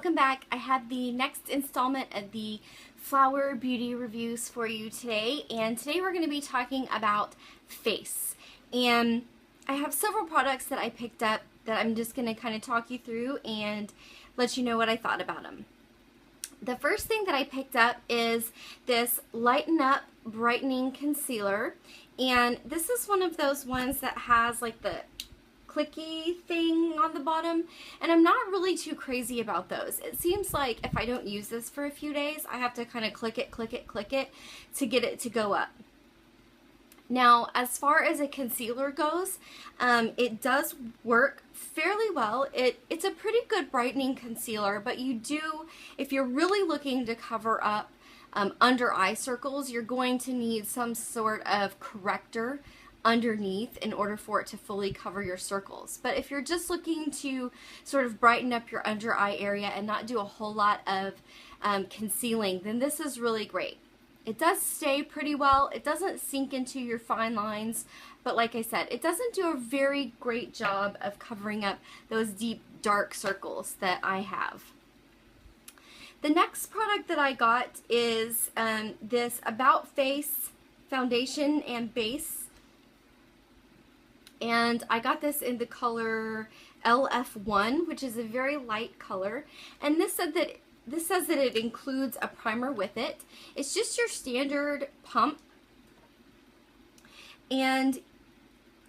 welcome back. I have the next installment of the flower beauty reviews for you today, and today we're going to be talking about face. And I have several products that I picked up that I'm just going to kind of talk you through and let you know what I thought about them. The first thing that I picked up is this Lighten Up Brightening Concealer, and this is one of those ones that has like the clicky thing on the bottom, and I'm not really too crazy about those. It seems like if I don't use this for a few days, I have to kind of click it to get it to go up. Now, as far as a concealer goes, it does work fairly well. It's a pretty good brightening concealer, but you do, if you're really looking to cover up under eye circles, you're going to need some sort of corrector underneath in order for it to fully cover your circles. But if you're just looking to sort of brighten up your under eye area and not do a whole lot of concealing, then this is really great. It does stay pretty well. It doesn't sink into your fine lines, but like I said, it doesn't do a very great job of covering up those deep dark circles that I have. The next product that I got is this About Face foundation and base. And I got this in the color LF1, which is a very light color. And this says that it includes a primer with it. It's just your standard pump. And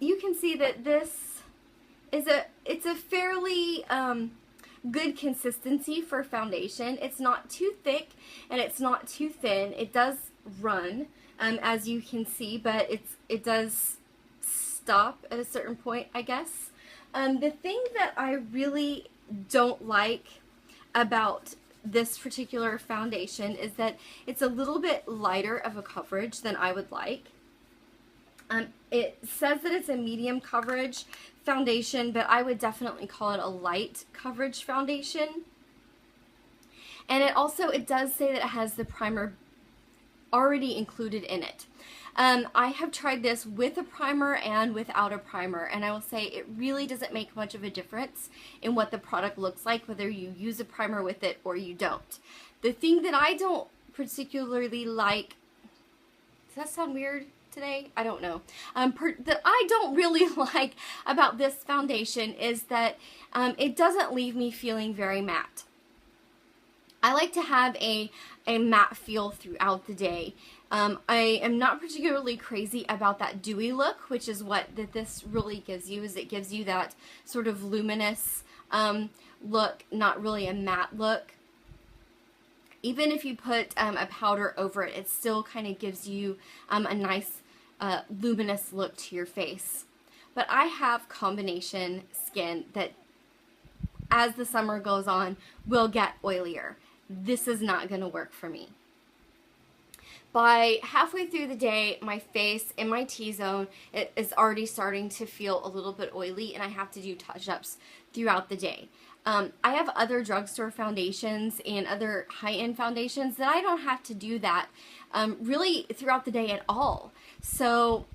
you can see that this is it's a fairly good consistency for foundation. It's not too thick and it's not too thin. It does run, as you can see, but it does stop at a certain point, I guess. The thing that I really don't like about this particular foundation is that it's a little bit lighter of a coverage than I would like. It says that it's a medium coverage foundation, but I would definitely call it a light coverage foundation. And it does say that it has the primer already included in it. I have tried this with a primer and without a primer, and I will say it really doesn't make much of a difference in what the product looks like, whether you use a primer with it or you don't. The thing that I don't particularly like, does that sound weird today? I don't know. That I don't really like about this foundation is that it doesn't leave me feeling very matte. I like to have a matte feel throughout the day. I am not particularly crazy about that dewy look, which is what this really gives you, is it gives you that sort of luminous look, not really a matte look. Even if you put a powder over it, it still kind of gives you a nice luminous look to your face. But I have combination skin that, as the summer goes on, will get oilier. This is not going to work for me. By halfway through the day, my face in my T-zone is already starting to feel a little bit oily, and I have to do touch-ups throughout the day. I have other drugstore foundations and other high-end foundations that I don't have to do that really throughout the day at all. So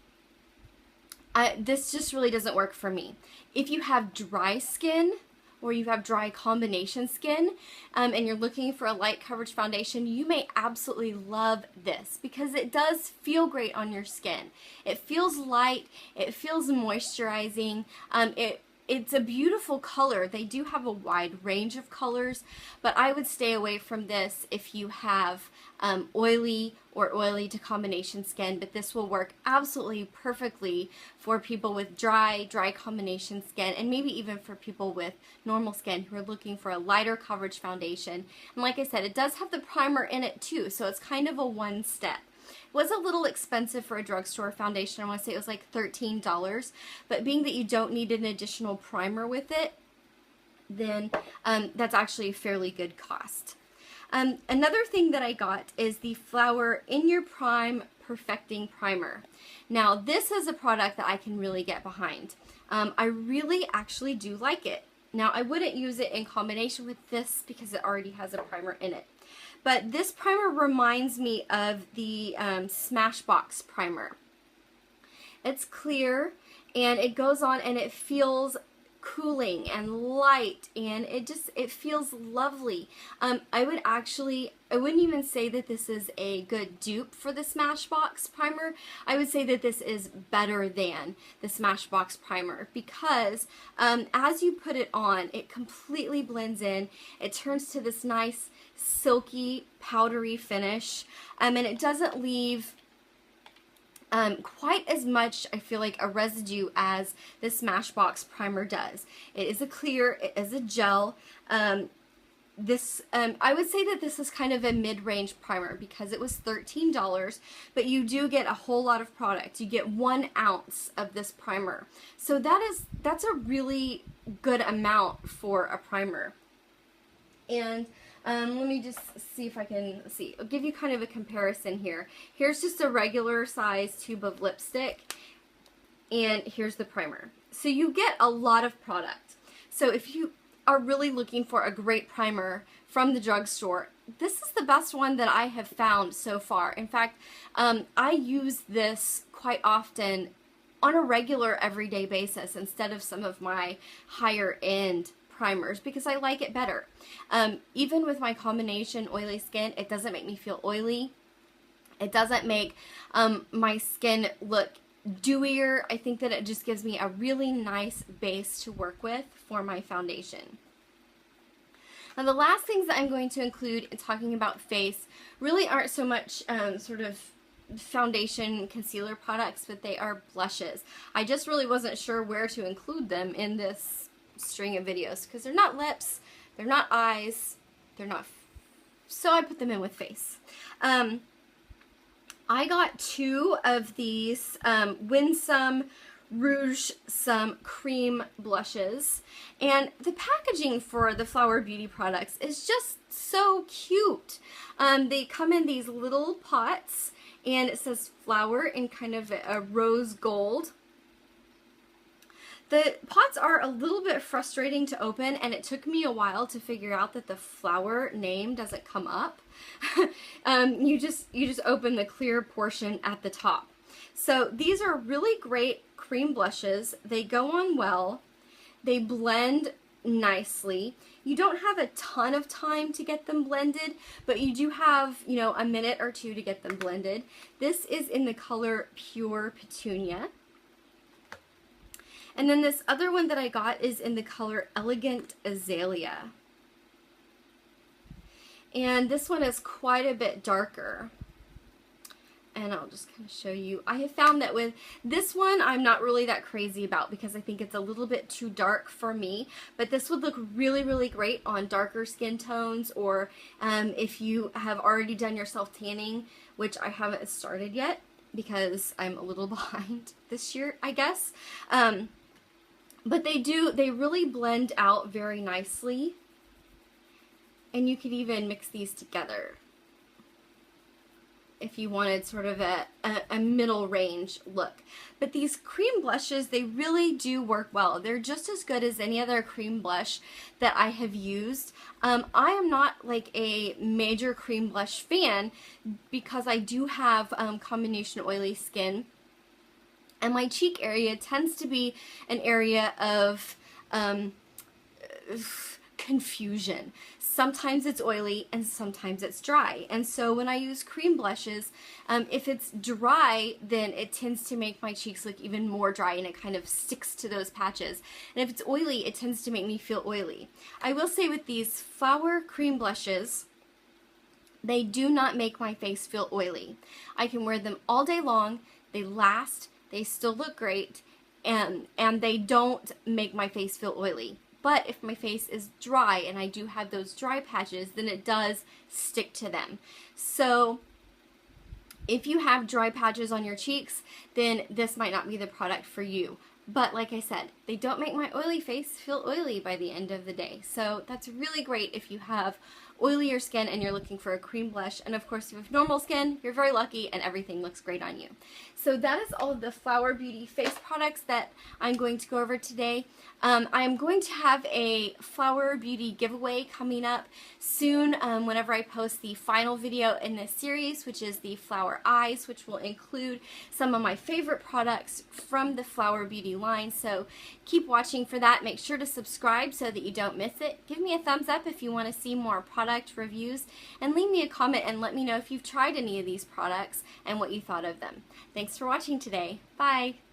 this just really doesn't work for me. If you have dry skin, or you have dry combination skin, and you're looking for a light coverage foundation, you may absolutely love this because it does feel great on your skin. It feels light, it feels moisturizing, it's a beautiful color. They do have a wide range of colors, but I would stay away from this if you have oily or oily to combination skin, but this will work absolutely perfectly for people with dry combination skin, and maybe even for people with normal skin who are looking for a lighter coverage foundation. And like I said, it does have the primer in it too, so it's kind of a one step. It was a little expensive for a drugstore foundation. I want to say it was like $13, but being that you don't need an additional primer with it, then that's actually a fairly good cost. Another thing that I got is the Flower In Your Prime Perfecting Primer. Now, this is a product that I can really get behind. I really actually do like it. Now, I wouldn't use it in combination with this because it already has a primer in it. But this primer reminds me of the Smashbox primer. It's clear and it goes on and it feels cooling and light, and it feels lovely. I wouldn't even say that this is a good dupe for the Smashbox primer. I would say that this is better than the Smashbox primer because as you put it on, it completely blends in. It turns to this nice silky powdery finish, and it doesn't leave quite as much, I feel like, a residue as the Smashbox primer does. It is a clear, it is a gel. I would say that this is kind of a mid-range primer because it was $13, but you do get a whole lot of product. You get 1 ounce of this primer. So that's a really good amount for a primer. And let me just see if I can see. I'll give you kind of a comparison here. Here's just a regular size tube of lipstick, and here's the primer. So you get a lot of product. So if you are really looking for a great primer from the drugstore, this is the best one that I have found so far. In fact, I use this quite often on a regular everyday basis instead of some of my higher end primers because I like it better. Even with my combination oily skin, it doesn't make me feel oily. It doesn't make my skin look dewier. I think that it just gives me a really nice base to work with for my foundation. Now the last things that I'm going to include in talking about face really aren't so much sort of foundation concealer products, but they are blushes. I just really wasn't sure where to include them in this string of videos because they're not lips, they're not eyes, they're not, so I put them in with face. I got 2 of these Winsome Rouge Some Cream blushes, and the packaging for the Flower Beauty products is just so cute. They come in these little pots, and it says flower in kind of a rose gold. The pots are a little bit frustrating to open, and it took me a while to figure out that the flower name doesn't come up. You just open the clear portion at the top. So these are really great cream blushes. They go on well. They blend nicely. You don't have a ton of time to get them blended, but you do have, you know, a minute or 2 to get them blended. This is in the color Pure Petunia. And then this other one that I got is in the color Elegant Azalea. And this one is quite a bit darker. And I'll just kind of show you. I have found that with this one, I'm not really that crazy about because I think it's a little bit too dark for me. But this would look really, really great on darker skin tones, or if you have already done your self-tanning, which I haven't started yet because I'm a little behind this year, I guess. But they really blend out very nicely. And you could even mix these together if you wanted sort of a middle range look. But these cream blushes, they really do work well. They're just as good as any other cream blush that I have used. I am not like a major cream blush fan because I do have combination oily skin. And my cheek area tends to be an area of confusion. Sometimes it's oily and sometimes it's dry. And so when I use cream blushes, if it's dry, then it tends to make my cheeks look even more dry, and it kind of sticks to those patches. And if it's oily, it tends to make me feel oily. I will say with these Flower cream blushes, they do not make my face feel oily. I can wear them all day long. They last. They still look great, and they don't make my face feel oily. But if my face is dry and I do have those dry patches, then it does stick to them. So if you have dry patches on your cheeks, then this might not be the product for you. But like I said, they don't make my oily face feel oily by the end of the day. So that's really great if you have oilier skin and you're looking for a cream blush. And of course, if you have normal skin, you're very lucky and everything looks great on you. So that is all of the Flower Beauty face products that I'm going to go over today. I am going to have a Flower Beauty giveaway coming up soon whenever I post the final video in this series, which is the Flower Eyes, which will include some of my favorite products from the Flower Beauty line. So keep watching for that. Make sure to subscribe so that you don't miss it. Give me a thumbs up if you want to see more product reviews, and leave me a comment and let me know if you've tried any of these products and what you thought of them. Thanks for watching today. Bye!